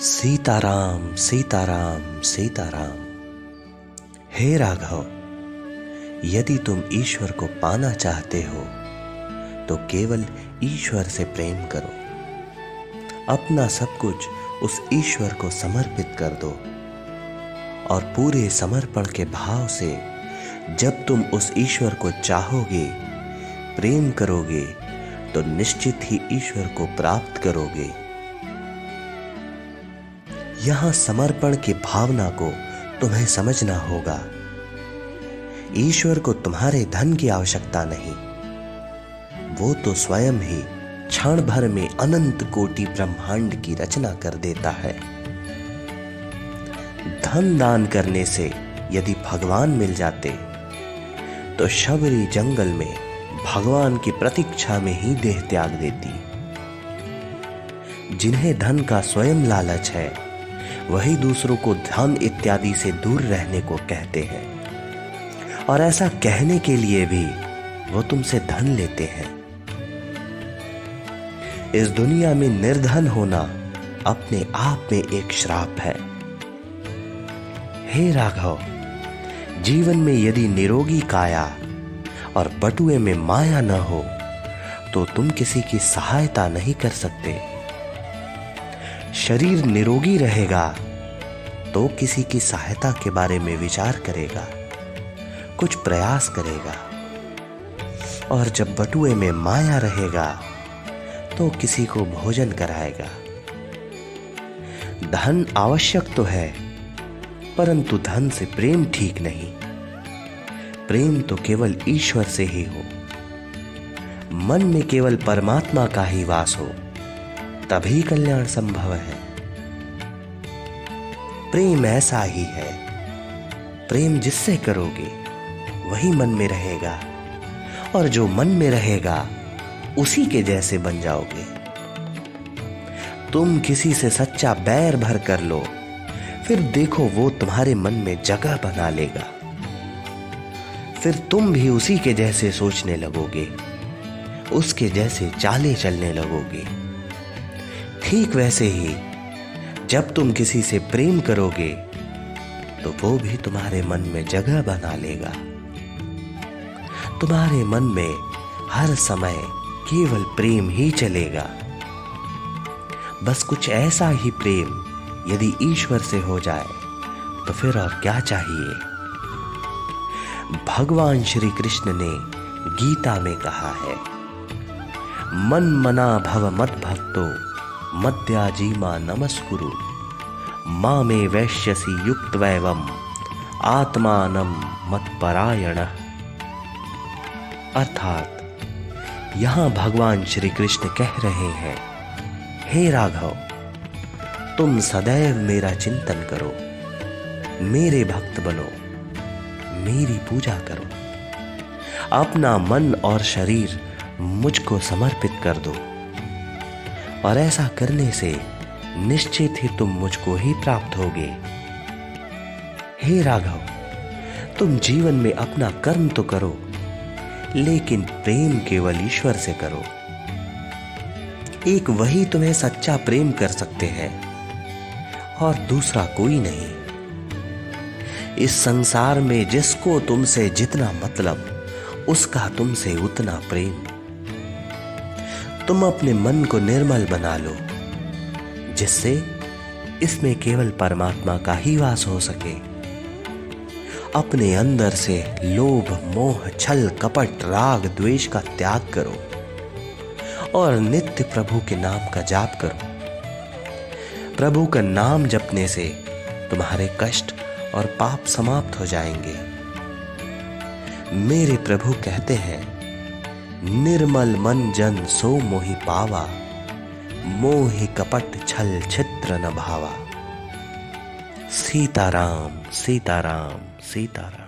सीताराम सीताराम सीताराम। हे राघव, यदि तुम ईश्वर को पाना चाहते हो तो केवल ईश्वर से प्रेम करो। अपना सब कुछ उस ईश्वर को समर्पित कर दो और पूरे समर्पण के भाव से जब तुम उस ईश्वर को चाहोगे, प्रेम करोगे तो निश्चित ही ईश्वर को प्राप्त करोगे। यहां समर्पण की भावना को तुम्हें समझना होगा। ईश्वर को तुम्हारे धन की आवश्यकता नहीं, वो तो स्वयं ही क्षण भर में अनंत कोटि ब्रह्मांड की रचना कर देता है। धन दान करने से यदि भगवान मिल जाते तो शबरी जंगल में भगवान की प्रतीक्षा में ही देह त्याग देती। जिन्हें धन का स्वयं लालच है वही दूसरों को धन इत्यादि से दूर रहने को कहते हैं, और ऐसा कहने के लिए भी वो तुमसे धन लेते हैं। इस दुनिया में निर्धन होना अपने आप में एक श्राप है। हे राघव, जीवन में यदि निरोगी काया और बटुए में माया न हो तो तुम किसी की सहायता नहीं कर सकते। शरीर निरोगी रहेगा तो किसी की सहायता के बारे में विचार करेगा, कुछ प्रयास करेगा, और जब बटुए में माया रहेगा तो किसी को भोजन कराएगा। धन आवश्यक तो है, परंतु धन से प्रेम ठीक नहीं। प्रेम तो केवल ईश्वर से ही हो। मन में केवल परमात्मा का ही वास हो, तभी कल्याण संभव है। प्रेम ऐसा ही है, प्रेम जिससे करोगे वही मन में रहेगा, और जो मन में रहेगा उसी के जैसे बन जाओगे। तुम किसी से सच्चा बैर भर कर लो, फिर देखो वो तुम्हारे मन में जगह बना लेगा। फिर तुम भी उसी के जैसे सोचने लगोगे, उसके जैसे चाले चलने लगोगे। ठीक वैसे ही जब तुम किसी से प्रेम करोगे तो वो भी तुम्हारे मन में जगह बना लेगा। तुम्हारे मन में हर समय केवल प्रेम ही चलेगा। बस कुछ ऐसा ही प्रेम यदि ईश्वर से हो जाए तो फिर और क्या चाहिए। भगवान श्री कृष्ण ने गीता में कहा है, मन मना भव मद भक्तो मद्याजीमा नमस्कुरु मां में वैश्यसि युक्तवैवम आत्मानं मत्परायणः। अर्थात यहां भगवान श्री कृष्ण कह रहे हैं, हे राघव, तुम सदैव मेरा चिंतन करो, मेरे भक्त बनो, मेरी पूजा करो, अपना मन और शरीर मुझको समर्पित कर दो, और ऐसा करने से निश्चित ही तुम मुझको ही प्राप्त होगे। हे राघव, तुम जीवन में अपना कर्म तो करो, लेकिन प्रेम केवल ईश्वर से करो। एक वही तुम्हें सच्चा प्रेम कर सकते हैं और दूसरा कोई नहीं। इस संसार में जिसको तुमसे जितना मतलब, उसका तुमसे उतना प्रेम। तुम अपने मन को निर्मल बना लो, जिससे इसमें केवल परमात्मा का ही वास हो सके। अपने अंदर से लोभ, मोह, छल, कपट, राग, द्वेष का त्याग करो और नित्य प्रभु के नाम का जाप करो। प्रभु का नाम जपने से तुम्हारे कष्ट और पाप समाप्त हो जाएंगे। मेरे प्रभु कहते हैं, निर्मल मन जन सो मोहि पावा, मोहि कपट छल छिद्र न भावा। सीताराम सीताराम सीताराम।